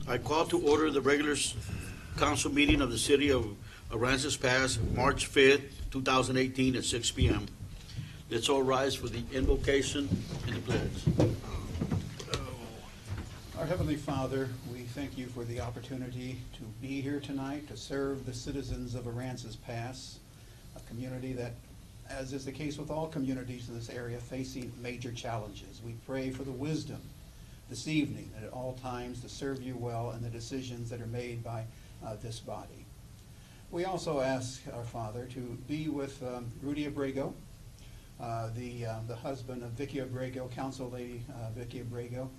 I call to order the regular council meeting of the city of Aransas Pass, March 5th, 2018 at 6 p.m. Let's all rise for the invocation and the pledge. Our Heavenly Father, we thank you for the opportunity to be here tonight to serve the citizens of Aransas Pass, a community that, as is the case with all communities in this area, facing major challenges. We pray for the wisdom this evening and at all times to serve you well in the decisions that are made by this body. We also ask our Father to be with Rudy Abrego, the husband of Vicky Abrego, Council Lady Vicky Abrego.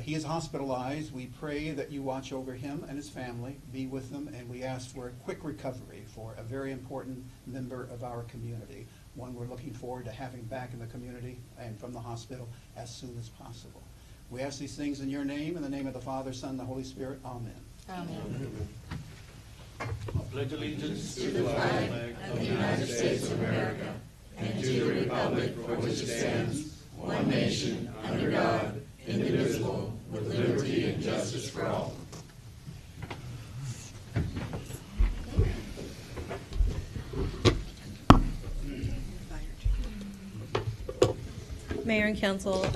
He is hospitalized. We pray that you watch over him and his family, be with them, and we ask for a quick recovery for a very important member of our community, one we're looking forward to having back in the community and from the hospital as soon as possible. We ask these things in your name, in the name of the Father, Son, and the Holy Spirit. Amen. Amen. I pledge allegiance To the flag of the United States of America and to the republic for which it stands, one nation, under God, indivisible, with liberty and justice for all. Mayor and Council,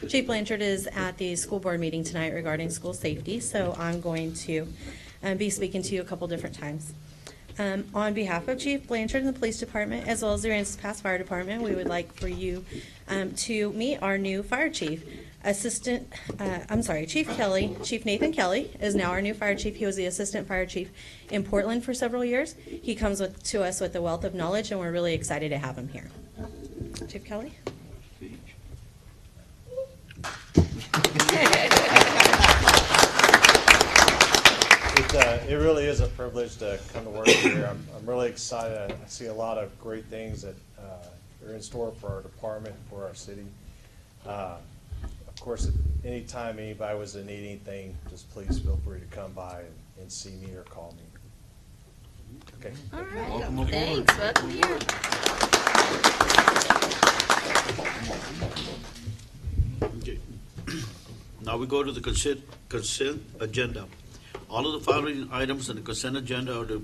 Chief Blanchard is at the school board meeting tonight regarding school safety, so I'm going to be speaking to you a couple different times. On behalf of Chief Blanchard and the Police Department, as well as the Aransas Pass Fire Department, we would like for you to meet our new fire chief. Chief Kelly, Chief Nathan Kelly is now our new fire chief. He was the assistant fire chief in Portland for several years. He comes to us with a wealth of knowledge, and we're really excited to have him here. Chief Kelly? It really is a privilege to come to work here. I'm really excited. I see a lot of great things that are in store for our department, for our city. Of course, anytime anybody was to need anything, just please feel free to come by and see me or call me. Okay. All right. Welcome aboard. Thanks. Welcome here. Okay. Now we go to the consent agenda. All of the following items on the consent agenda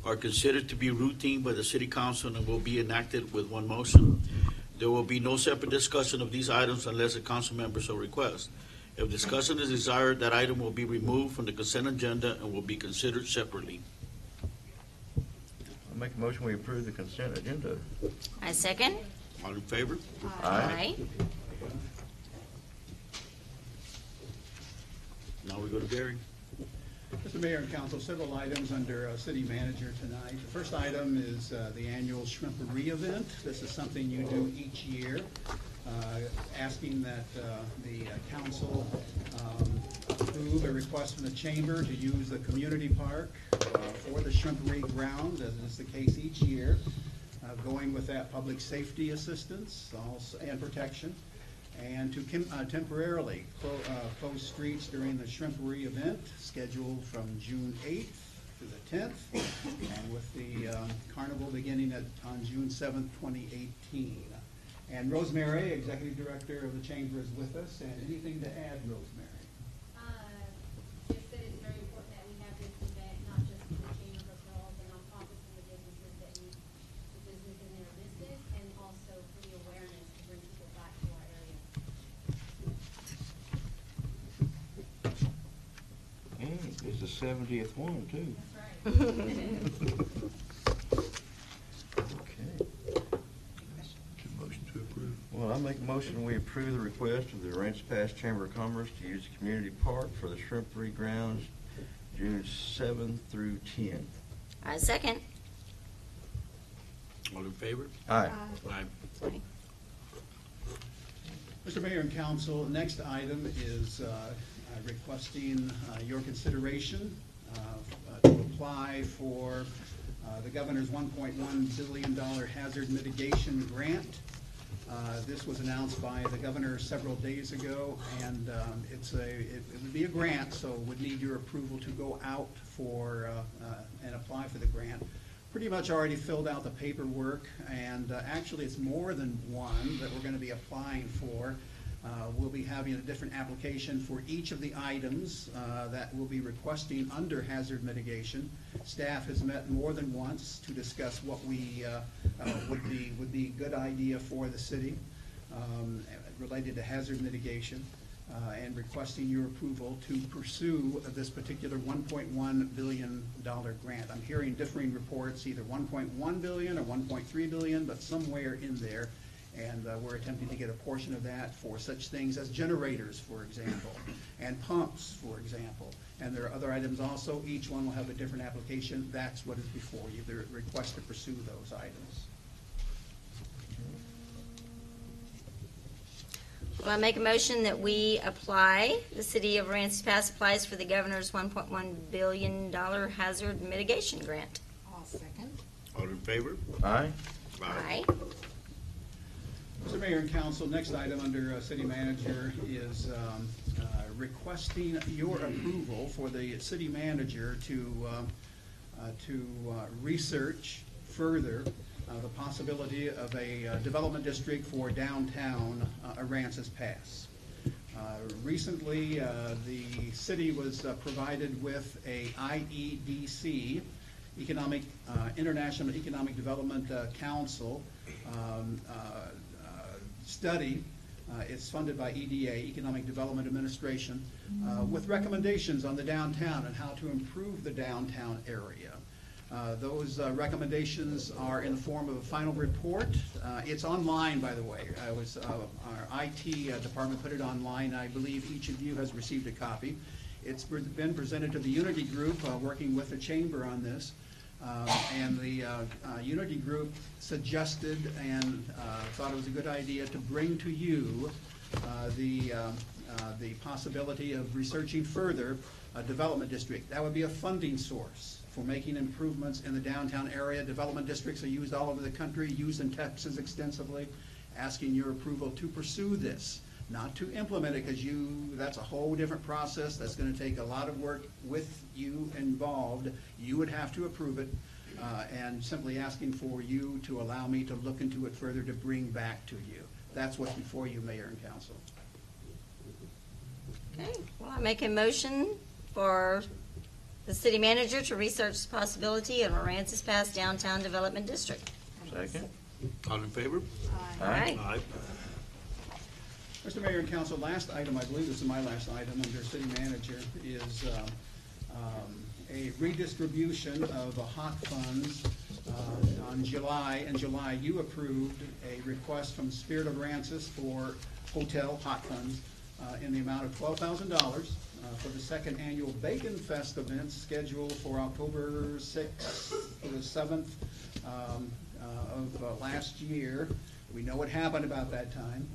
are considered to be routine by the City Council and will be enacted with one motion. There will be no separate discussion of these items unless a council member so requests. If discussion is desired, that item will be removed from the consent agenda and will be considered separately. I make a motion we approve the consent agenda. I second. All in favor? Aye. Now we go to Debary. Mr. Mayor and Council, several items under City Manager tonight. The first item is the annual Shrimpery event. This is something you do each year, asking that the council approve a request from the chamber to use the community park for the Shrimpery grounds, as is the case each year, going with that public safety assistance and protection, and to temporarily close streets during the Shrimpery event, scheduled from June 8th to the 10th, and with the carnival beginning on June 7th, 2018. And Rosemary, Executive Director of the Chamber, is with us. And anything to add, Rosemary? Just that it's very important that we have this event, not just for the chamber, but for all the nonprofits and the businesses that need the business in their business, and also for the awareness to bring people back to our area. It's the 70th one, too. That's right. Okay. Motion to approve. Well, I make a motion we approve the request of the Aransas Pass Chamber of Commerce to use the community park for the Shrimpery grounds June 7th through 10th. I second. All in favor? Aye. Aye. Sorry. Mr. Mayor and Council, the next item is requesting your consideration to apply for the governor's $1.1 billion hazard mitigation grant. This was announced by the governor several days ago, and it would be a grant, so would need your approval to go out for and apply for the grant. Pretty much already filled out the paperwork, and actually it's more than one that we're going to be applying for. We'll be having a different application for each of the items that we'll be requesting under hazard mitigation. Staff has met more than once to discuss what we would be a good idea for the city related to hazard mitigation, and requesting your approval to pursue this particular $1.1 billion grant. I'm hearing differing reports, either 1.1 billion or 1.3 billion, but somewhere in there. And we're attempting to get a portion of that for such things as generators, for example, and pumps, for example. And there are other items also. Each one will have a different application. That's what is before you, the request to pursue those items. Well, I make a motion that we apply, the city of Aransas Pass applies for the governor's $1.1 billion hazard mitigation grant. I'll second. All in favor? Aye. Aye. Mr. Mayor and Council, next item under City Manager is requesting your approval for the city manager to research further the possibility of a development district for downtown Aransas Pass. Recently, the city was provided with a IEDC, International Economic Development Council study. It's funded by EDA, Economic Development Administration, with recommendations on the downtown and how to improve the downtown area. Those recommendations are in the form of a final report. It's online, by the way. Our IT department put it online. I believe each of you has received a copy. It's been presented to the Unity Group, working with the Chamber on this. And the Unity Group suggested and thought it was a good idea to bring to you the possibility of researching further a development district. That would be a funding source for making improvements in the downtown area. Development districts are used all over the country, used in Texas extensively. Asking your approval to pursue this, not to implement it, because that's a whole different process. That's going to take a lot of work with you involved. You would have to approve it, and simply asking for you to allow me to look into it further to bring back to you. That's what's before you, Mayor and Council. Okay, well, I make a motion for the city manager to research the possibility of Aransas Pass Downtown Development District. Second. All in favor? Aye. Aye. Mr. Mayor and Council, last item, I believe this is my last item under city manager, is a redistribution of hot funds. In July, you approved a request from Spirit of Aransas for hotel hot funds in the amount of $12,000 for the second annual Bacon Fest event scheduled for October 6th to the 7th of last year. We know what happened about that time.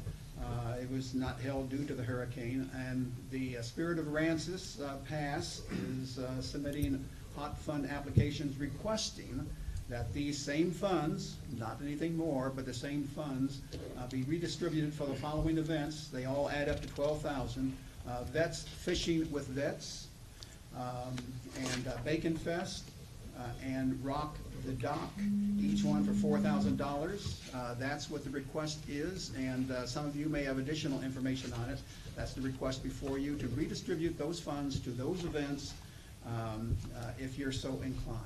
It was not held due to the hurricane, and the Spirit of Aransas Pass is submitting hot fund applications requesting that these same funds, not anything more, but the same funds, be redistributed for the following events. They all add up to $12,000. Vets Fishing with Vets, and Bacon Fest, and Rock the Dock, each one for $4,000. That's what the request is, and some of you may have additional information on it. That's the request before you, to redistribute those funds to those events if you're so inclined.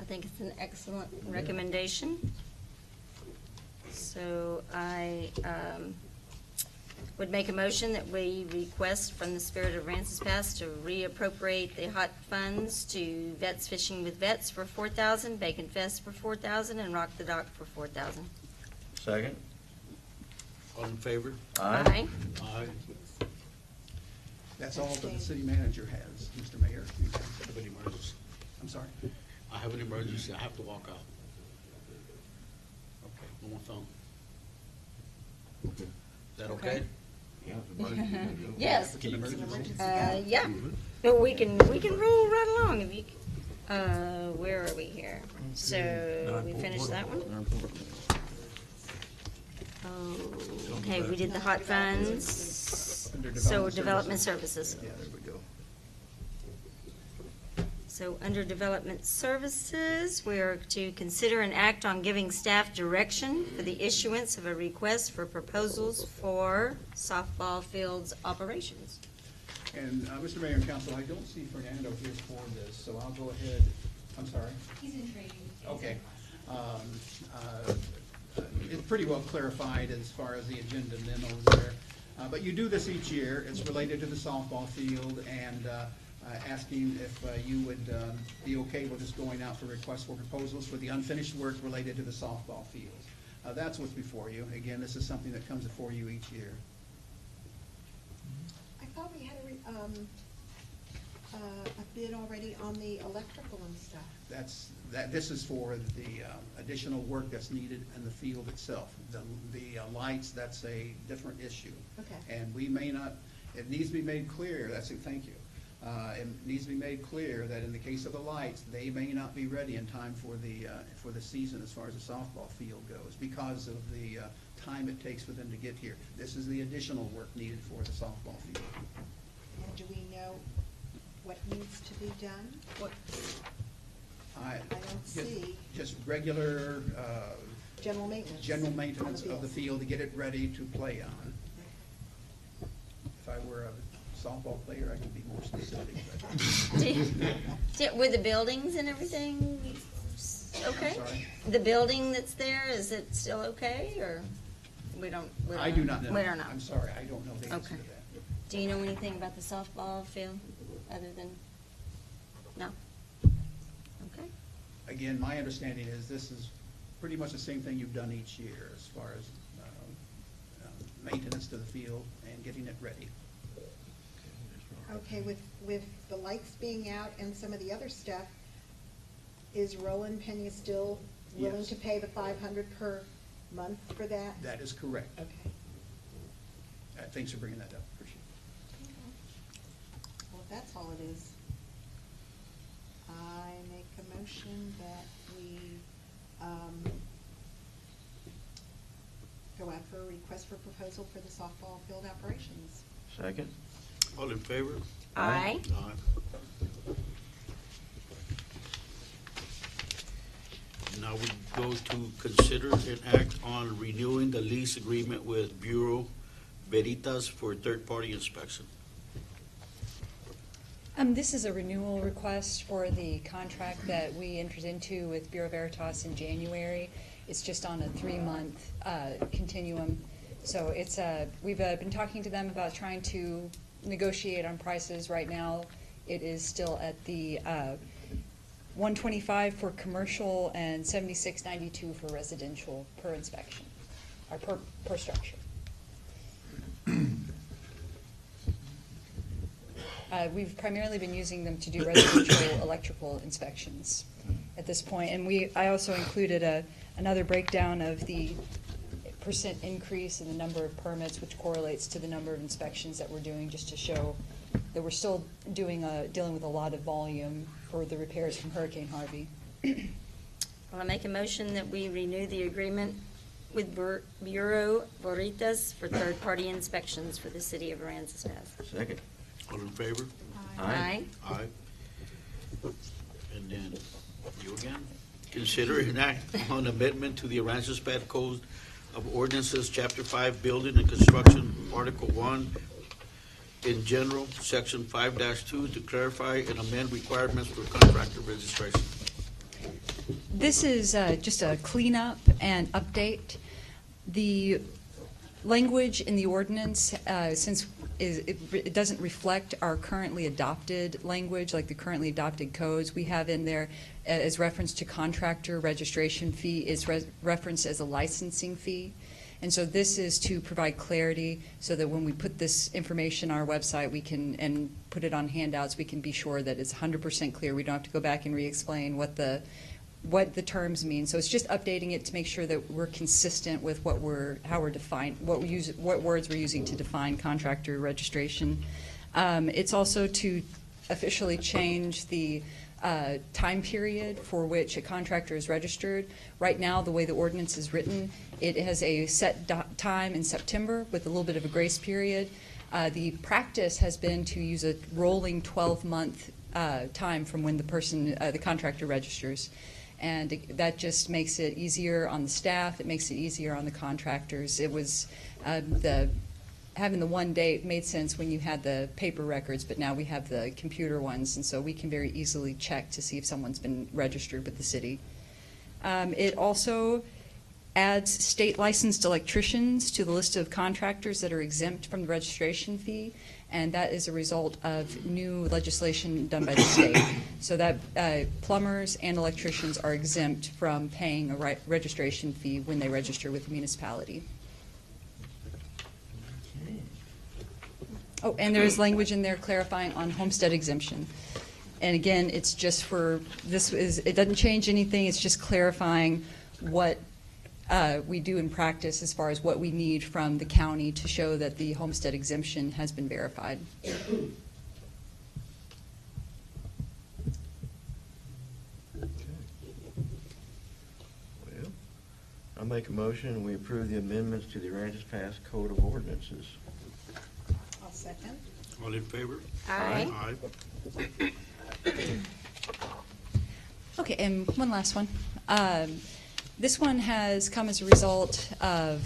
I think it's an excellent recommendation. So I would make a motion that we request from the Spirit of Aransas Pass to reappropriate the hot funds to Vets Fishing with Vets for $4,000, Bacon Fest for $4,000, and Rock the Dock for $4,000. Second. All in favor? Aye. Aye. That's all that the city manager has, Mr. Mayor. I have an emergency. I'm sorry. I have an emergency. I have to walk out. Okay, no more phone. Is that okay? Yes. It's an emergency. Yeah. No, we can roll right along if you. Where are we here? So we finished that one. Oh, okay. We did the hot funds. Under So development development services. Yeah. There we go. So under Development Services, we are to consider an act on giving staff direction for the issuance of a request for proposals for softball fields operations. And, Mr. Mayor and Council, I don't see Fernando here for this, so I'll go ahead, I'm sorry. He's in training. Okay. It's pretty well clarified as far as the agenda memos there. But you do this each year. It's related to the softball field, and asking if you would be okay with us going out for requests for proposals for the unfinished work related to the softball fields. That's what's before you. Again, this is something that comes before you each year. I thought we had a bid already on the electrical and stuff. This is for the additional work that's needed in the field itself. The lights, that's a different issue. Okay. And we may not, it needs to be made clear, thank you. It needs to be made clear that in the case of the lights, they may not be ready in time for the season as far as the softball field goes because of the time it takes for them to get here. This is the additional work needed for the softball field. And do we know what needs to be done? I don't see. Just regular General maintenance. general maintenance on of the field to get it ready to play on. If I were a softball player, I could be more specific. Were the buildings and everything okay? Sorry? The building that's there, is it still okay, or we don't? I do not know. We don't know. I'm sorry, I don't know the answer to Okay. that. Do you know anything about the softball field, other than, no? Okay. Again, my understanding is this is pretty much the same thing you've done each year as far as maintenance to the field and getting it ready. Okay, with the lights being out and some of the other stuff, is Roland Penny still willing Yes. to pay the $500 per month for that? That is correct. Okay. Thanks for bringing that up. Appreciate Well, if that's all it is, I make a motion that we go out for a request for proposal for the softball field operations. Second? All in favor? Aye. Aye. Now we go to consider an act on renewing the lease agreement with Bureau Veritas for third-party inspection. This is a renewal request for the contract that we entered into with Bureau Veritas in January. It's just on a 3-month continuum. So it's we've been talking to them about trying to negotiate on prices. Right now, it is still at the $125 for commercial and $76.92 for residential per inspection, or per structure. We've primarily been using them to do residential electrical inspections at this point. And I also included another breakdown of the percent increase in the number of permits, which correlates to the number of inspections that we're doing, just to show that we're still dealing with a lot of volume for the repairs from Hurricane Harvey. Well, I make a motion that we renew the agreement with Bureau Veritas for third-party inspections for the city of Aransas Pass. Second? All in favor? Aye. Aye. And then, you again. Consider an act on amendment to the Aransas Pass Code of Ordinances, Chapter 5, Building and Construction, Article 1, in general, Section 5-2, to clarify and amend requirements for contractor registration. This is just a cleanup and update. The language in the ordinance, since it doesn't reflect our currently adopted language, like the currently adopted codes, we have in there as reference to contractor registration fee is referenced as a licensing fee. And so this is to provide clarity so that when we put this information on our website, we can, and put it on handouts, we can be sure that it's 100% clear. We don't have to go back and re-explain what the terms mean. So it's just updating it to make sure that we're consistent with how we're defining, what words we're using to define contractor registration. It's also to officially change the time period for which a contractor is registered. Right now, the way the ordinance is written, it has a set time in September with a little bit of a grace period. The practice has been to use a rolling 12-month time from when the person, the contractor registers. And that just makes it easier on the staff. It makes it easier on the contractors. It was having the one date made sense when you had the paper records, but now we have the computer ones, and so we can very easily check to see if someone's been registered with the city. It also adds state licensed electricians to the list of contractors that are exempt from the registration fee, and that is a result of new legislation done by the state. So that plumbers and electricians are exempt from paying a registration fee when they register with the municipality. Oh, and there is language in there clarifying on homestead exemption. And again, it's just for, it doesn't change anything, it's just clarifying what we do in practice as far as what we need from the county to show that the homestead exemption has been verified. Well, I make a motion, we approve the amendments to the Aransas Pass Code of Ordinances. I'll second. All in favor? Aye. Aye. Okay, and one last one. This one has come as a result of,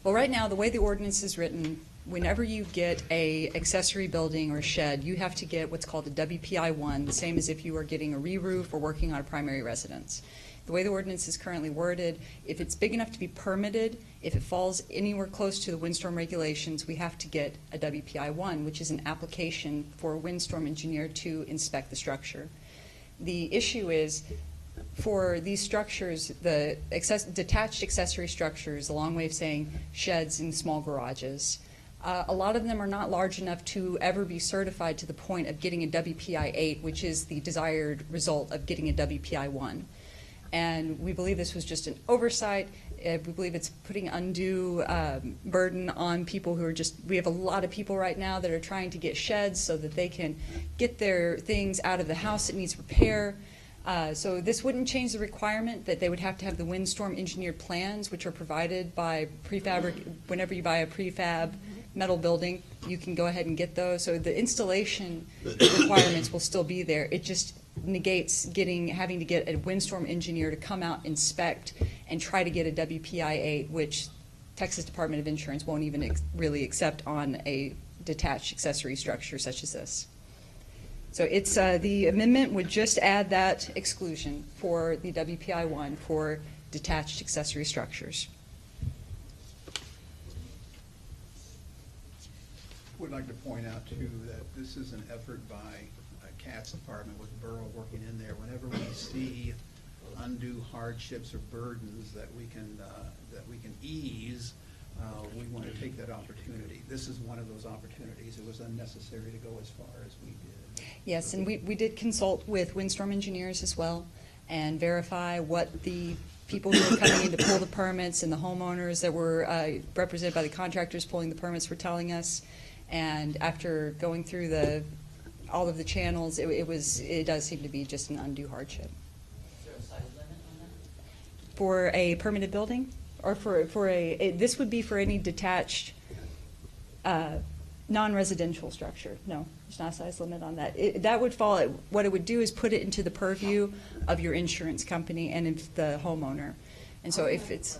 well, right now, the way the ordinance is written, whenever you get a accessory building or a shed, you have to get what's called a WPI-1, the same as if you were getting a re-roof or working on a primary residence. The way the ordinance is currently worded, if it's big enough to be permitted, if it falls anywhere close to the windstorm regulations, we have to get a WPI-1, which is an application for a windstorm engineer to inspect the structure. The issue is, for these structures, the detached accessory structures, a long way of saying sheds and small garages, a lot of them are not large enough to ever be certified to the point of getting a WPI-8, which is the desired result of getting a WPI-1. And we believe this was just an oversight. We believe it's putting undue burden on people who are just, we have a lot of people right now that are trying to get sheds so that they can get their things out of the house that needs repair. So this wouldn't change the requirement that they would have to have the windstorm engineered plans, which are provided by whenever you buy a prefab metal building, you can go ahead and get those. So the installation requirements will still be there. It just negates having to get a windstorm engineer to come out, inspect, and try to get a WPI-8, which Texas Department of Insurance won't even really accept on a detached accessory structure such as this. So it's the amendment would just add that exclusion for the WPI-1 for detached accessory structures. Would like to point out too that this is an effort by Cat's department with Borough working in there. Whenever we see undue hardships or burdens that we can ease, we want to take that opportunity. This is one of those opportunities. It was unnecessary to go as far as we did. Yes, and we did consult with windstorm engineers as well and verify what the people who were coming in to pull the permits and the homeowners that were represented by the contractors pulling the permits were telling us. And after going through all of the channels, it does seem to be just an undue hardship. Is there a size limit on that? For a permitted building, or this would be for any detached non-residential structure. No, there's not a size limit on that. That would fall. What it would do is put it into the purview of your insurance company and if the homeowner. And so if it's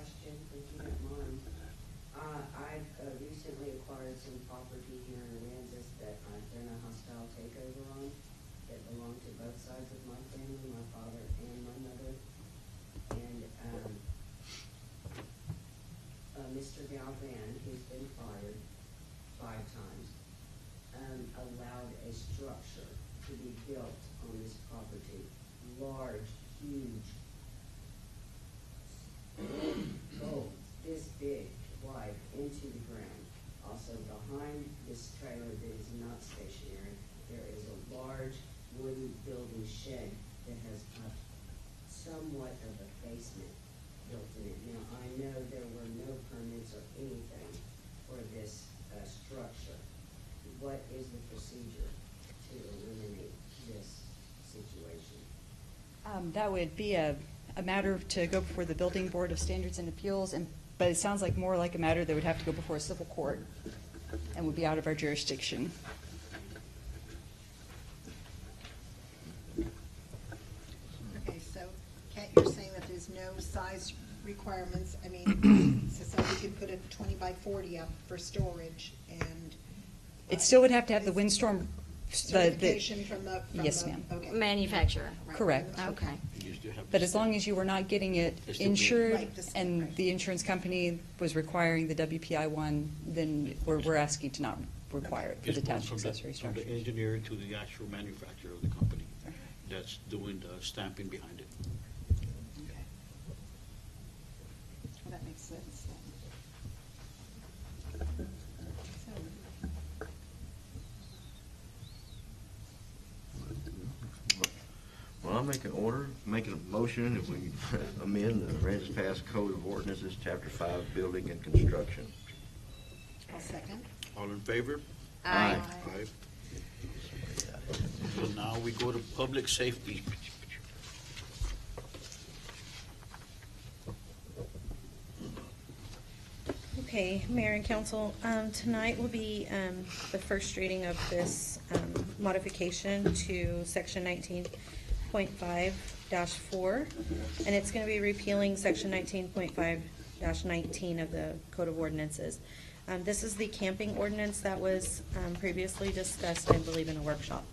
I've recently acquired some property here in Aransas that I've done a hostile takeover on that belonged to both sides of my family, my father and my mother. And Mr. Galvan, who's been fired 5 times, allowed a structure to be built on this property. Large, huge, gold, this big, wide, into the ground. Also behind this trailer that is not stationary, there is a large wooden building shed that has somewhat of a basement built in it. Now, I know there were no permits or anything for this structure. What is the procedure to eliminate this situation? that would be a matter to go before the Building Board of Standards and Appeals, but it sounds like more like a matter that would have to go before a civil court and would be out of our jurisdiction. size requirements, I mean, so somebody could put a 20 by 40 up for storage and. It still would have to have the windstorm, Certification from the. Yes, ma'am. Okay. Manufacturer. Right. Correct. Okay. You still have to But as stamp. long as you were not getting it It's still being- insured Right, this- and right. the insurance company was requiring the WPI one, then we're asking to not require it for It's detached from the- accessory From the structures. engineer to the actual manufacturer of the company that's doing the stamping behind it. Okay. Well, that makes sense then. So, Well, I'll make a motion if we amend the Aransas Pass Code of Ordinances, Chapter 5, Building and Construction. I'll second. All in favor? Aye. Aye. So now we go to public safety. Okay, Mayor and Council, tonight will be the first reading of this modification to Section 19.5-4, and it's going to be repealing Section 19.5-19 of the Code of Ordinances. This is the camping ordinance that was previously discussed, I believe, in a workshop.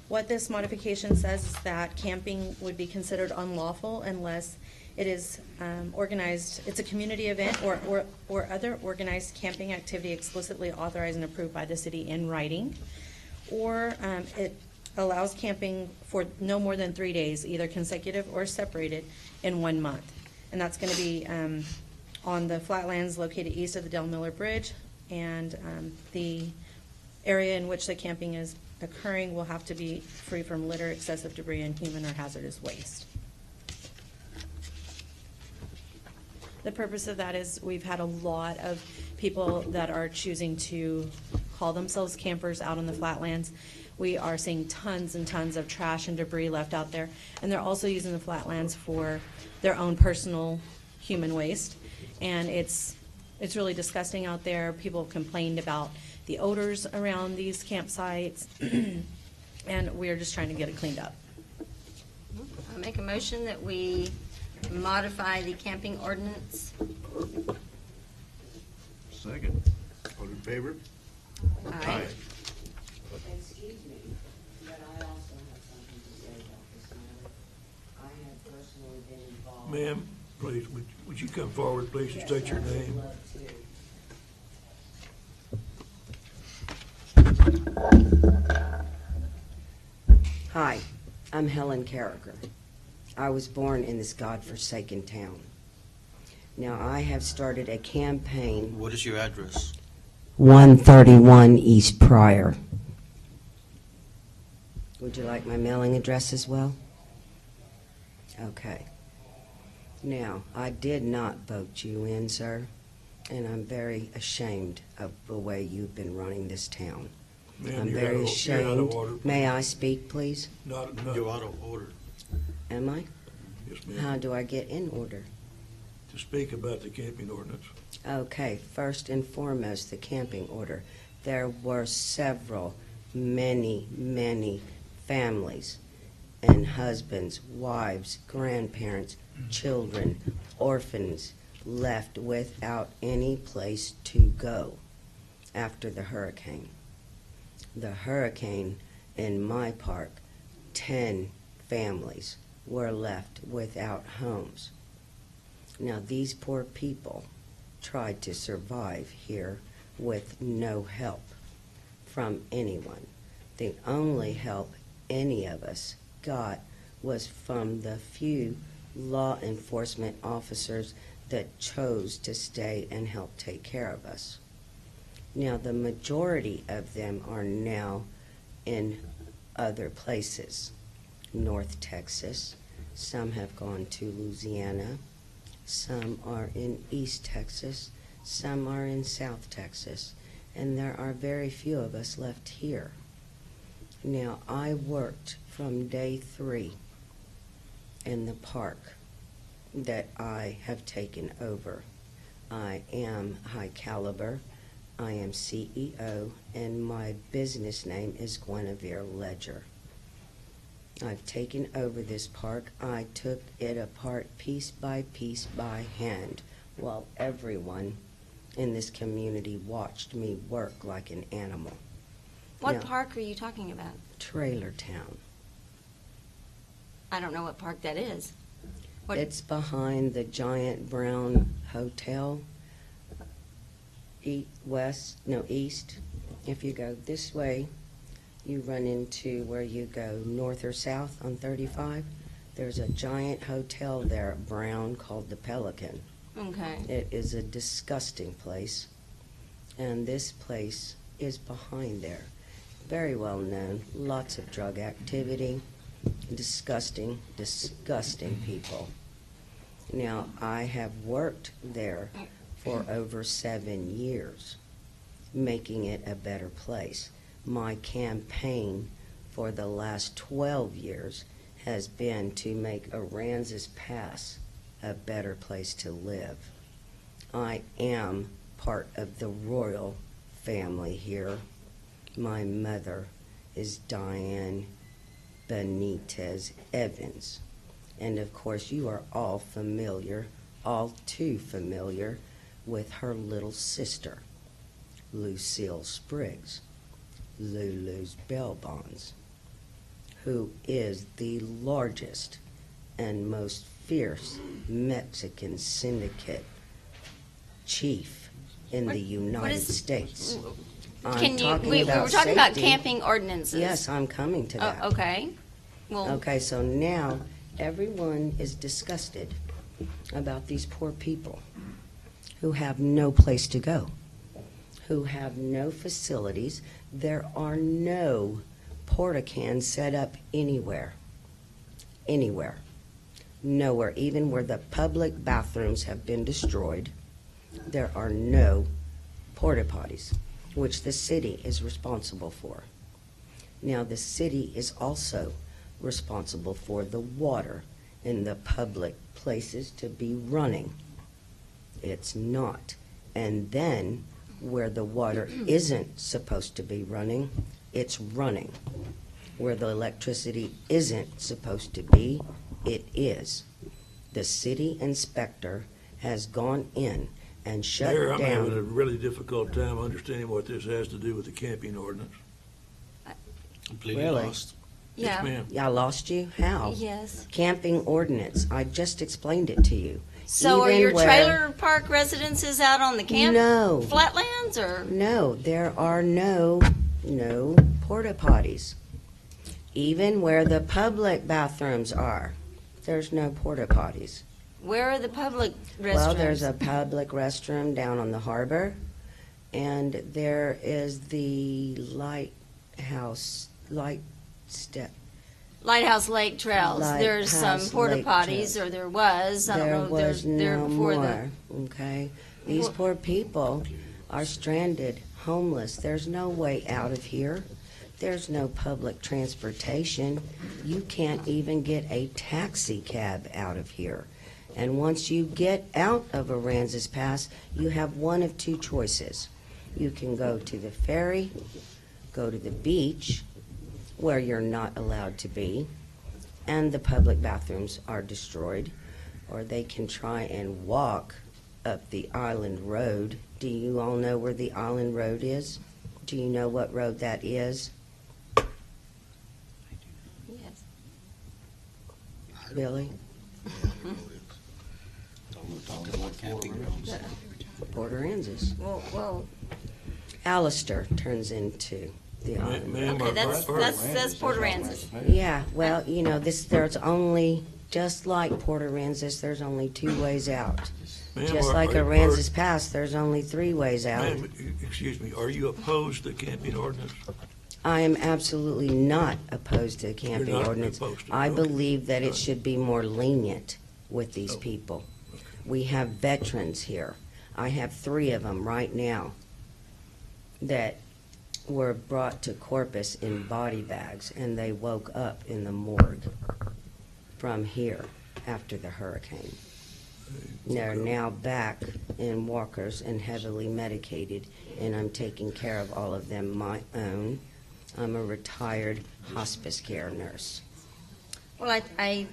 What this modification says is that camping would be considered unlawful unless it is organized, it's a community event or other organized camping activity explicitly authorized and approved by the city in writing, or it allows camping for no more than 3 days, either consecutive or separated, in 1 month. And that's going to be on the flatlands located east of the Del Miller Bridge, and the area in which the camping is occurring will have to be free from litter, excessive debris, and human or hazardous waste. The purpose of that is we've had a lot of people that are choosing to call themselves campers out on the flatlands. We are seeing tons and tons of trash and debris left out there, and they're also using the flatlands for their own personal human waste. And it's really disgusting out there. People have complained about the odors around these campsites, and we're just trying to get it cleaned up. I make a motion that we modify the camping ordinance. Second. All in favor? Aye. Excuse me, but I also have something to say about this matter. I have personally been involved. Ma'am, please, would you come forward, please, and state your Yes, I would name? love to. Hi, I'm Helen Carriger. I was born in this godforsaken town. Now, I have started a campaign, What is your address? 131 East Pryor. Would you like my mailing address as well? Okay. Now, I did not vote you in, sir, and I'm very ashamed of the way you've been running this town. Ma'am, I'm you're very out of ashamed. order. May I speak, please? Not, You're out of order. Am I? yes, How ma'am, do I get in order? to speak about the camping ordinance. Okay, first and foremost, the camping order. There were many families and husbands, wives, grandparents, children, orphans left without any place to go after the hurricane. The hurricane in my park, 10 families were left without homes. Now, these poor people tried to survive here with no help from anyone. The only help any of us got was from the few law enforcement officers that chose to stay and help take care of us. Now, the majority of them are now in other places. North Texas, some have gone to Louisiana, some are in East Texas, some are in South Texas, and there are very few of us left here. Now, I worked from day 3 in the park that I have taken over. I am high caliber, I am CEO, and my business name is Guinevere Ledger. I've taken over this park. I took it apart piece by hand while everyone in this community watched me work like an animal. What Now, park are you talking about? Trailer Town. I don't know what park that is. What- It's behind the giant brown hotel, east. If you go this way, you run into where you go north or south on 35. There's a giant hotel there, brown, called the Pelican. Okay. It is a disgusting place, and this place is behind there. Very well known, lots of drug activity, disgusting people. Now, I have worked there for over 7 years, making it a better place. My campaign for the last 12 years has been to make Aransas Pass a better place to live. I am part of the royal family here. My mother is Diane Benitez Evans. And of course, you are all familiar, all too familiar, with her little sister, Lucille Spriggs, Lulu's Bell Bonds, who is the largest and most fierce Mexican syndicate chief in the United States. I'm talking we about were talking about safety. camping ordinances. Yes, I'm coming to that. Oh, okay. Well, Okay, so now everyone is disgusted about these poor people who have no place to go, who have no facilities. There are no porta-cans set up anywhere. Anywhere. Nowhere. Even where the public bathrooms have been destroyed, there are no porta potties, which the city is responsible for. Now, the city is also responsible for the water in the public places to be running. It's not. And then, where the water isn't supposed to be running, it's running. Where the electricity isn't supposed to be, it is. The city inspector has gone in and shut Mayor, I'm having a down. really difficult time understanding what this has to do with the camping ordinance. Completely Really? lost. Yes, yeah. ma'am. I lost you? How? Yes. Camping ordinance. I just explained it to you. So are Even your where- trailer park residences out on the camp? No. Flatlands or? No, there are no porta potties. Even where the public bathrooms are, there's no porta potties. Where are the public restrooms? Well, there's a public restroom down on the harbor, and there is the lighthouse, Lighthouse Lake Trails. There's some Lighthouse porta Lake potties, Trails. or there was. I don't There know. was there no before more, okay? These Well- poor people are stranded, homeless. There's no way out of here. There's no public transportation. You can't even get a taxi cab out of here. And once you get out of Aransas Pass, you have one of two choices. You can go to the ferry, go to the beach, where you're not allowed to be, and the public bathrooms are destroyed, or they can try and walk up the Island Road. Do you all know where the Island Road is? Do you know what road that is, Yes. Billy? Talking about camping grounds. Port Aransas. Well, Allister turns into the Island Road. Ma'am, okay, our- that's Port Aransas. Yeah, well, there's only, just like Port Aransas, there's only 2 ways out. Ma'am, Just are- like are- Aransas Pass, there's only 3 ways out. Ma'am, excuse me, are you opposed to camping ordinance? I am absolutely not opposed to the camping You're not ordinance. opposed to it, I okay. believe that it Right. should be more lenient with these Oh, people. We have veterans here. I have 3 of them right now that were brought to Corpus in body bags, and they woke up in the morgue from here after the hurricane. They're now back in walkers and heavily medicated, and I'm taking care of all of them my own. I'm a retired hospice care nurse. Well, I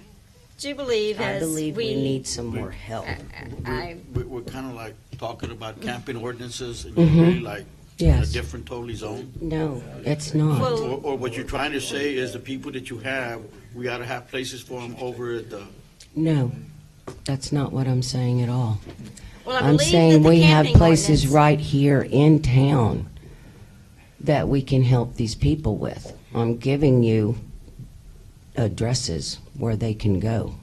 do believe I as believe we need some more help. We're kind of like talking about camping ordinances, and you're really like in a Yes. different totally zone. No, it's not. Well- Or what you're trying to say is the people that you have, we ought to have places for them over at the, No, that's not what I'm saying at all. Well, I I'm believe that saying the we have camping places ordinance- right here in town that we can help these people with. I'm giving you addresses where they can go.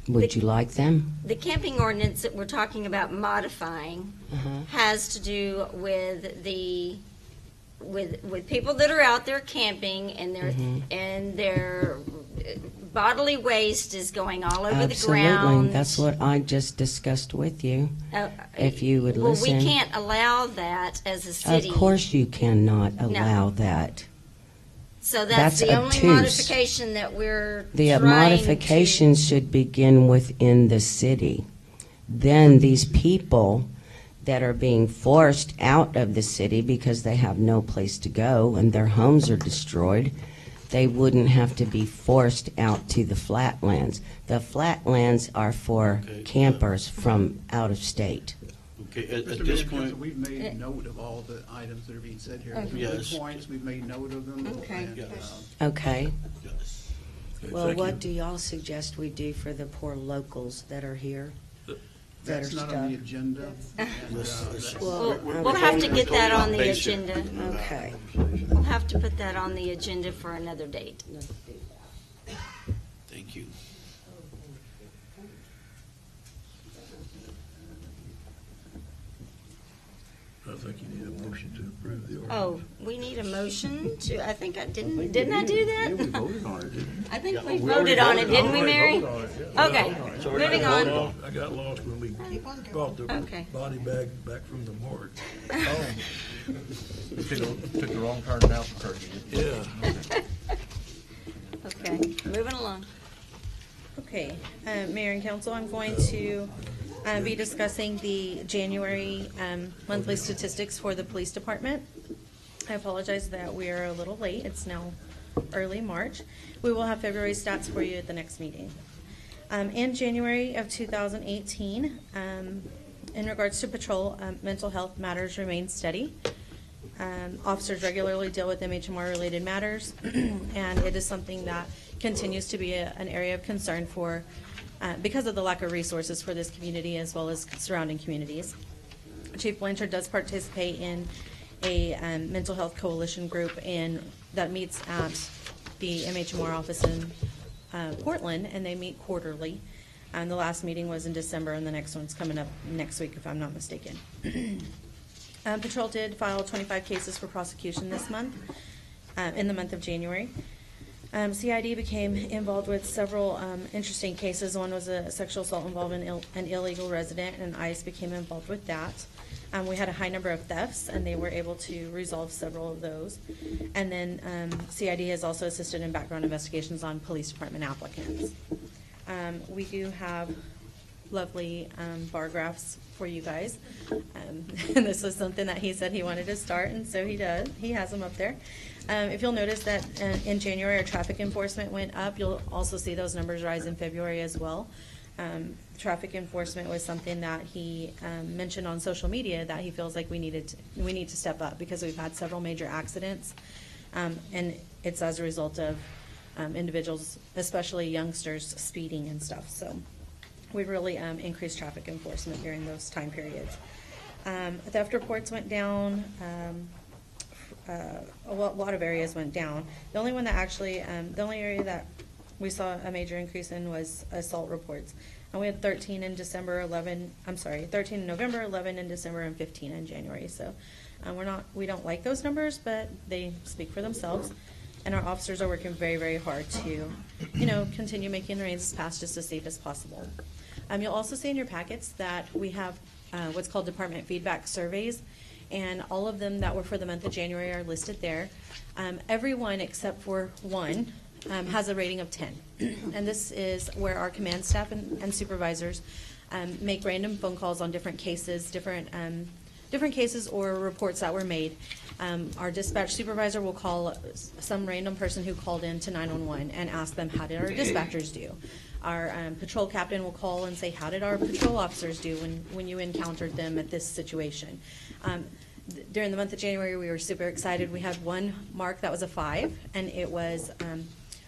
Would you like them? The camping ordinance that we're talking about modifying has to do with with people that are out there camping and their bodily waste is going all over the ground. Absolutely. That's what I just discussed with you. If you would well, listen. we can't allow that as a city. Of course you cannot allow that. So that's the only obtuse. modification that we're The trying modification should begin within the city. Then these people that are being forced out of the city because they have no place to go and their homes are destroyed, they wouldn't have to be forced out to the flatlands. The flatlands are for campers from out of state. okay, at Mr. this Mayor, point, Council, we've made note of all the items that are being said here. They're good Yes. points, we've made note of them. Okay. and, Okay? Okay, Well, thank what you. do y'all suggest we do for the poor locals that are here? That That's are not stuck? on the agenda. and, Well, We'll have to get that on the basic. agenda. Okay. We'll have to put that on the agenda for another date. thank you. I think you need a motion to approve the ordinance. Oh, we need a motion to, I think I didn't I do Yeah, we that? voted on it, didn't we? I think we we already voted on it, voted didn't we, Already Mary? voted on it, yeah. Okay, It's already moving voted on. I got lost when we brought the Okay. body bag back from the morgue. Took the wrong turn in Albuquerque. Yeah. Okay, moving along. Okay, Mayor and Council, I'm going to be discussing the January monthly statistics for the police department. I apologize that we are a little late. It's now early March. We will have February stats for you at the next meeting. In January of 2018, in regards to patrol, mental health matters remain steady. Officers regularly deal with MHMR-related matters, and it is something that continues to be an area of concern for because of the lack of resources for this community as well as surrounding communities. Chief Blanchard does participate in a mental health coalition group that meets at the MHMR office in Portland, and they meet quarterly. And the last meeting was in December, and the next one's coming up next week, if I'm not mistaken. Patrol did file 25 cases for prosecution this month, in the month of January. CID became involved with several interesting cases. One was a sexual assault involving an illegal resident, and ICE became involved with that. We had a high number of thefts, and they were able to resolve several of those. And then CID has also assisted in background investigations on police department applicants. We do have lovely bar graphs for you guys. And this was something that he said he wanted to start, and so he does. He has them up there. If you'll notice that in January, our traffic enforcement went up. You'll also see those numbers rise in February as well. Traffic enforcement was something that he mentioned on social media that he feels like we need to step up because we've had several major accidents, and it's as a result of individuals, especially youngsters, speeding and stuff. So we really increased traffic enforcement during those time periods. Theft reports went down. A lot of areas went down. The only one that actually, the only area that we saw a major increase in was assault reports. And we had 13 in December, 13 in November, 11 in December, and 15 in January. So we don't like those numbers, but they speak for themselves. And our officers are working very, very hard to, continue making the Aransas Pass just as safe as possible. You'll also see in your packets that we have what's called department feedback surveys, and all of them that were for the month of January are listed there. Everyone except for one has a rating of 10. And this is where our command staff and supervisors make random phone calls on different cases, different different cases or reports that were made. Our dispatch supervisor will call some random person who called in to 911 and ask them, how did our dispatchers do? Our patrol captain will call and say, how did our patrol officers do when you encountered them at this situation? During the month of January, we were super excited. We had one mark that was a 5, and it was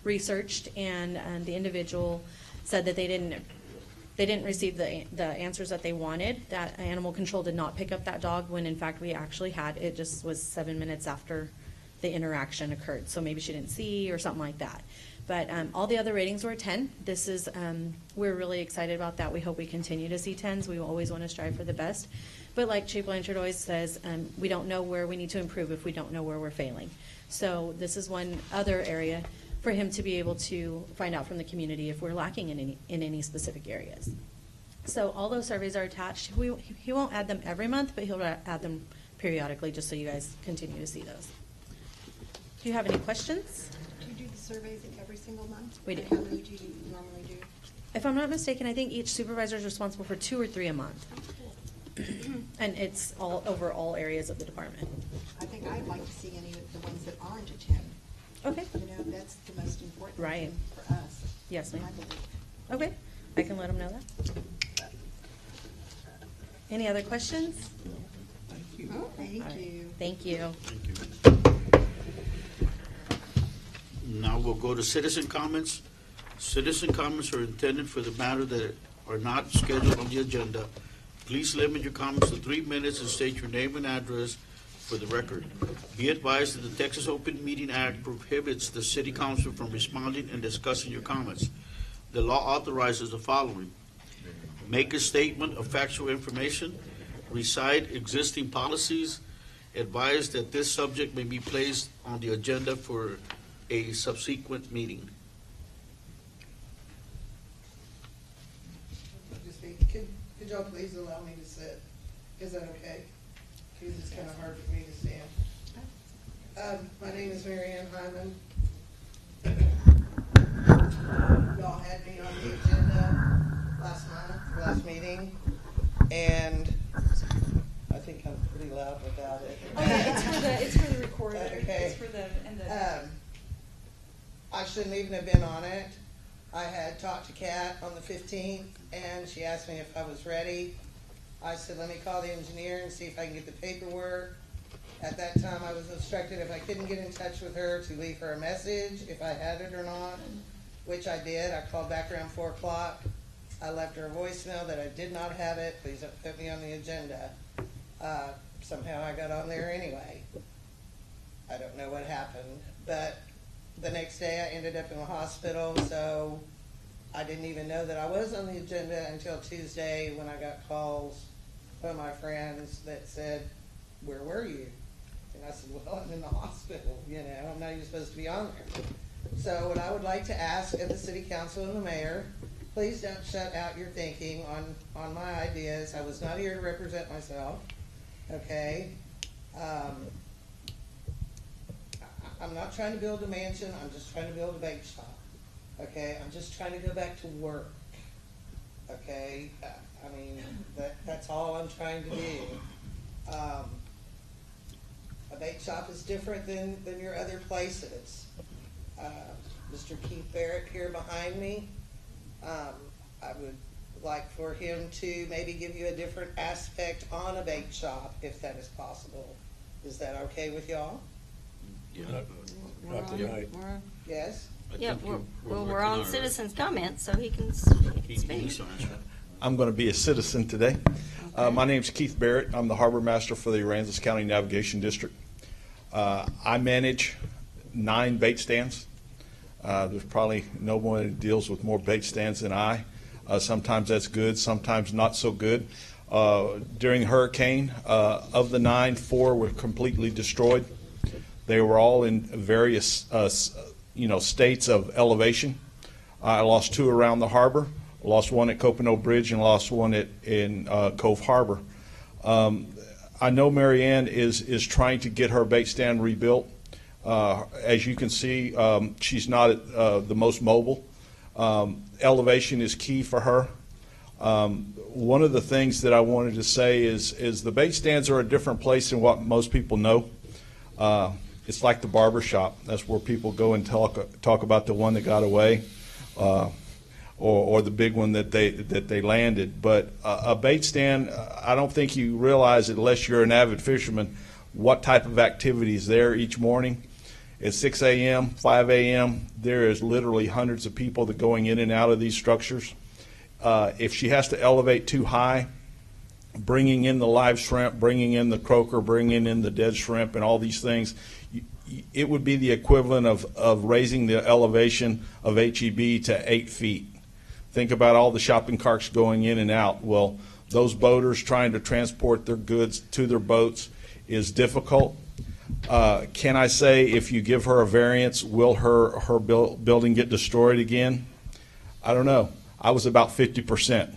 researched, and the individual said that they didn't receive the answers that they wanted. That animal control did not pick up that dog when in fact we actually had. It just was 7 minutes after the interaction occurred. So maybe she didn't see or something like that. But all the other ratings were 10. This is, we're really excited about that. We hope we continue to see 10s. We always want to strive for the best. But like Chief Blanchard always says, we don't know where we need to improve if we don't know where we're failing. So this is one other area for him to be able to find out from the community if we're lacking in any specific areas. So all those surveys are attached. He won't add them every month, but he'll add them periodically just so you guys continue to see those. Do you have any questions? Do you do the surveys every single month? We do. How many do you normally do? If I'm not mistaken, I think each supervisor is responsible for 2 or 3 a month. And it's all over all areas of the department. I think I'd like to see any of the ones that aren't a 10. Okay. You know, that's the most important Right. thing for us. Yes, ma'am. I believe. Okay, I can let them know that. Any other questions? Thank All right. you. Thank you. Thank you. Now we'll go to citizen comments. Citizen comments are intended for the matter that are not scheduled on the agenda. Please limit your comments to 3 minutes and state your name and address for the record. Be advised that the Texas Open Meeting Act prohibits the city council from responding and discussing your comments. The law authorizes the following: make a statement of factual information, recite existing policies, advise that this subject may be placed on the agenda for a subsequent meeting. Could y'all please allow me to sit? Is that okay? Because it's kind of hard for me to stand. My name is Mary Ann Hyman. Y'all had me on the agenda last meeting, and I think I'm pretty loud without it. Oh, yeah, it's for the recorder. Okay. It's for the, I shouldn't even have been on it. I had talked to Kat on the 15th, and she asked me if I was ready. I said, let me call the engineer and see if I can get the paperwork. At that time, I was instructed if I couldn't get in touch with her to leave her a message, if I had it or not, which I did. I called back around 4 o'clock. I left her a voicemail that I did not have it. Please don't put me on the agenda. Somehow I got on there anyway. I don't know what happened, but the next day I ended up in the hospital, so I didn't even know that I was on the agenda until Tuesday when I got calls from my friends that said, where were you? And I said, well, I'm in the hospital, you know, I'm not even supposed to be on there. So what I would like to ask of the city council and the mayor, please don't shut out your thinking on my ideas. I was not here to represent myself, okay? I'm not trying to build a mansion, I'm just trying to build a bake shop, okay? I'm just trying to go back to work, okay? I mean, that's all I'm trying to do. A bake shop is different than your other places. Mr. Keith Barrett here behind me, I would like for him to maybe give you a different aspect on a bake shop, if that is possible. Is that okay with y'all? Not tonight. Yes? Yep, think we're working on our- citizens' comments, so he can He speak. needs to answer. I'm going to be a citizen today. My name's Keith Barrett. I'm the harbor master for the Aransas County Navigation District. I manage 9 bait stands. There's probably no one that deals with more bait stands than I. Sometimes that's good, sometimes not so good. During hurricane, of the 9, 4 were completely destroyed. They were all in various states of elevation. I lost 2 around the harbor, lost 1 at Copano Bridge, and lost 1 in Cove Harbor. I know Mary Ann is trying to get her bait stand rebuilt. As you can see, she's not the most mobile. Elevation is key for her. One of the things that I wanted to say is the bait stands are a different place than what most people know. It's like the barber shop. That's where people go and talk about the one that got away, or the big one that they landed. But a bait stand, I don't think you realize, unless you're an avid fisherman, what type of activity is there each morning. At 6 a.m., 5 a.m., there is literally hundreds of people that going in and out of these structures. If she has to elevate too high, bringing in the live shrimp, bringing in the croaker, bringing in the dead shrimp and all these things, it would be the equivalent of raising the elevation of HEB to 8 feet. Think about all the shopping carts going in and out. Well, those boaters trying to transport their goods to their boats is difficult. Can I say if you give her a variance, will her building get destroyed again? I don't know. I was about 50%.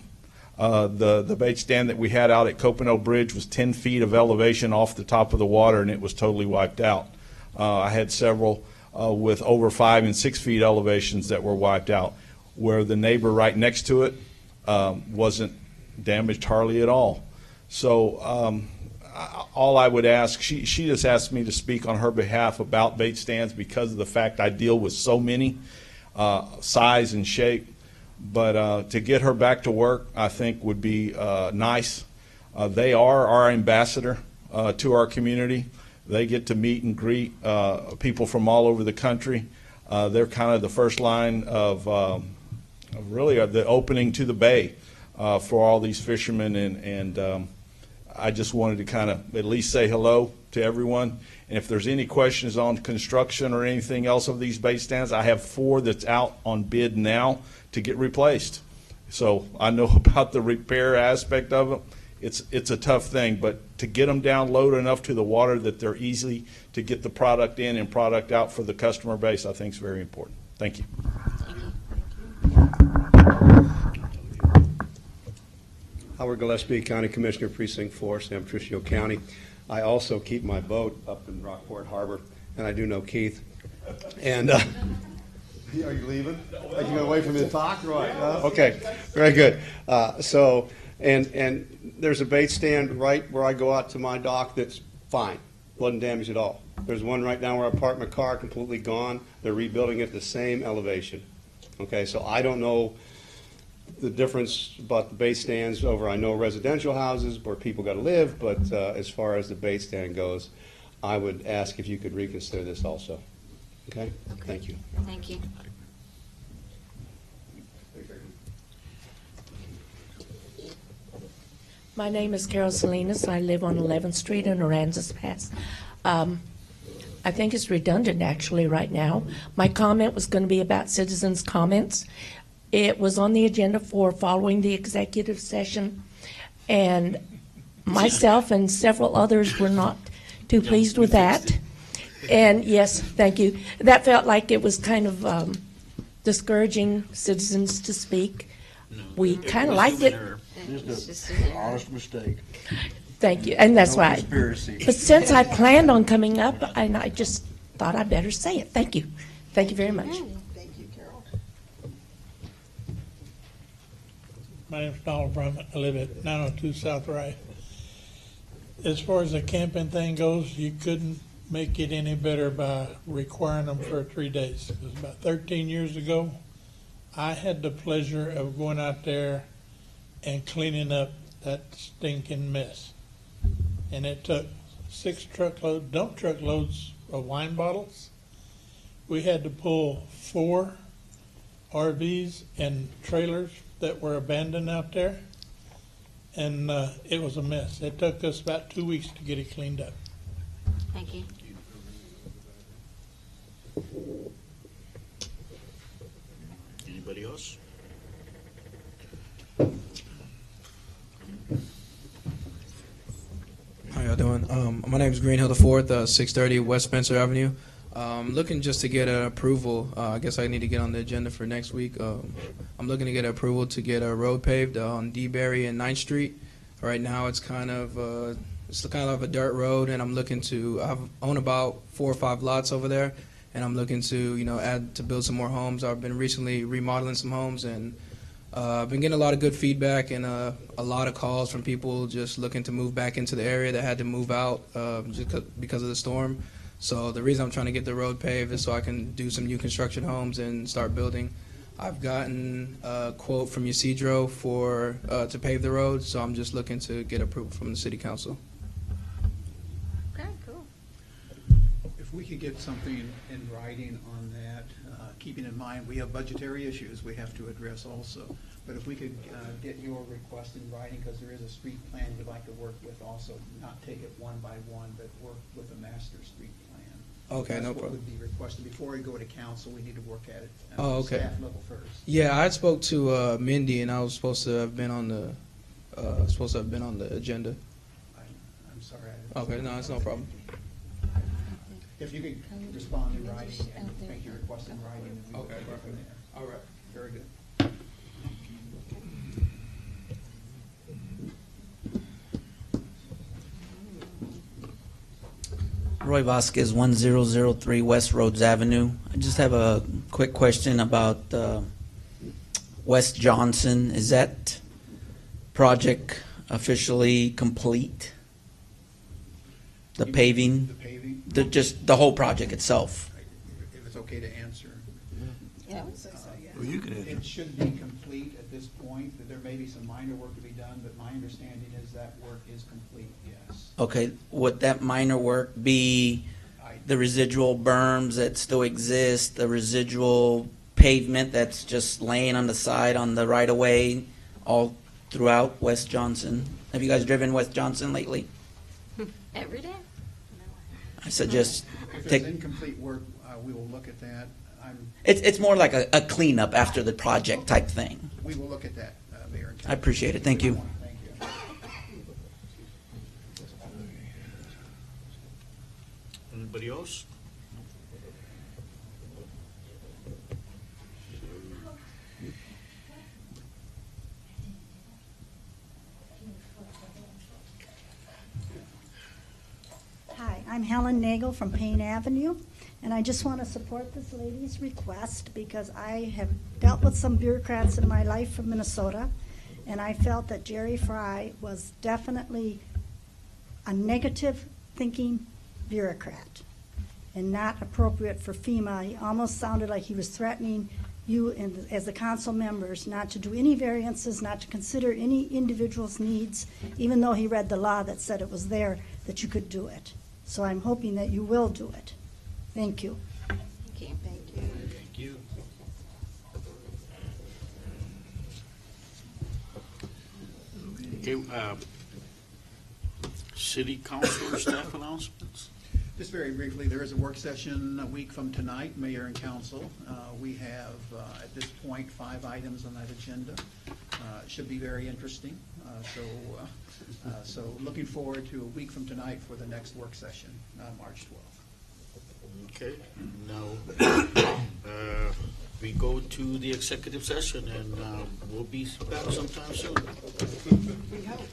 The bait stand that we had out at Copano Bridge was 10 feet of elevation off the top of the water, and it was totally wiped out. I had several with over 5 and 6 feet elevations that were wiped out, where the neighbor right next to it wasn't damaged hardly at all. So all I would ask, she just asked me to speak on her behalf about bait stands because of the fact I deal with so many, size and shape. But to get her back to work, I think would be nice. They are our ambassador to our community. They get to meet and greet people from all over the country. They're kind of the first line of really the opening to the bay for all these fishermen, and I just wanted to kind of at least say hello to everyone. And if there's any questions on construction or anything else of these bait stands, I have 4 that's out on bid now to get replaced. So I know about the repair aspect of it. It's a tough thing, but to get them down low enough to the water that they're easy to get the product in and product out for the customer base, I think is very important. Thank you. Howard Gillespie, County Commissioner, Precinct 4, San Patricio County. I also keep my boat up in Rockport Harbor, and I do know Keith. And are you leaving? Are you going to wait for me to talk? Right. Okay. Very good. And there's a bait stand right where I go out to my dock that's fine. Wasn't damaged at all. There's one right now where I parked my car, completely gone. They're rebuilding it the same elevation. Okay, so I don't know the difference about the bait stands over, I know, residential houses where people got to live, but as far as the bait stand goes, I would ask if you could reconsider this also. Okay? Thank you. Thank you. My name is Carol Salinas. I live on 11th Street in Aransas Pass. I think it's redundant, actually, right now. My comment was going to be about citizens' comments. It was on the agenda for following the executive session, and myself and several others were not too pleased with that. And yes, thank you. That felt like it was kind of discouraging citizens to speak. We kind of liked it. Just an honest mistake. Thank you, and that's No why. conspiracy. But since I planned on coming up, and I just thought I better say it. Thank you. Thank you very much. Thank you, Carol. My name's Donald Brummett. I live at 902 South Wright. As far as the camping thing goes, you couldn't make it any better by requiring them for 3 days. It was about 13 years ago. I had the pleasure of going out there and cleaning up that stinking mess. And it took 6 dump truckloads of wine bottles. We had to pull 4 RVs and trailers that were abandoned out there. And it was a mess. It took us about 2 weeks to get it cleaned up. Thank you. Anybody else? How y'all doing? My name is Greenhill the 4th, 630 West Spencer Avenue. Looking just to get an approval. I guess I need to get on the agenda for next week. I'm looking to get approval to get a road paved on Debary and 9th Street. Right now, it's kind of a dirt road, and I'm looking to. I own about 4 or 5 lots over there, and I'm looking to add to build some more homes. I've been recently remodeling some homes, and I've been getting a lot of good feedback and a lot of calls from people just looking to move back into the area that had to move out because of the storm. So the reason I'm trying to get the road paved is so I can do some new construction homes and start building. I've gotten a quote from Ysidro to pave the road, so I'm just looking to get approval from the city council. Okay, cool. If we could get something in writing on that, keeping in mind we have budgetary issues we have to address also. But if we could get your request in writing, because there is a street plan we'd like to work with also, not take it one by one, but work with a master street plan. Okay, no That's what problem. would be requested. Before we go to council, we need to work at it at Oh, the okay. staff level first. Yeah, I spoke to Mindy, and I was supposed to have been on the agenda. I'm sorry. Okay, no, it's no problem. If you could respond in writing and make your request in writing, and we will Okay, take it from perfect. there. All right. Very good. Roy Vasquez, 1003 Westroads Avenue. I just have a quick question about West Johnson. Is that project officially complete? The paving? The paving? Just the whole project itself? If it's okay to answer. Yeah, I would say so, yeah. Well, you can answer. It should be complete at this point, that there may be some minor work to be done, but my understanding is that work is complete, yes. Okay, would that minor work be the residual berms that still exist, the residual pavement that's just laying on the side on the right-of-way all throughout West Johnson? Have you guys driven West Johnson lately? Every day? I suggest If take. there's incomplete work, we will look at that. It's more like a cleanup after the project type thing. We will look at that, Mayor and Council. I appreciate it. Thank you. Thank you. Anybody else? Hi, I'm Helen Nagel from Payne Avenue, and I just want to support this lady's request because I have dealt with some bureaucrats in my life from Minnesota, and I felt that Jerry Fry was definitely a negative thinking bureaucrat and not appropriate for FEMA. He almost sounded like he was threatening you and as the council members not to do any variances, not to consider any individual's needs, even though he read the law that said it was there that you could do it. So I'm hoping that you will do it. Thank you. Thank you. Thank you. Okay, city council staff announcements? Just very briefly, there is a work session a week from tonight, Mayor and Council. We have, at this point, 5 items on that agenda. It should be very interesting. So looking forward to a week from tonight for the next work session, March 12th. Okay, now, we go to the executive session, and we'll be back sometime soon. We hope.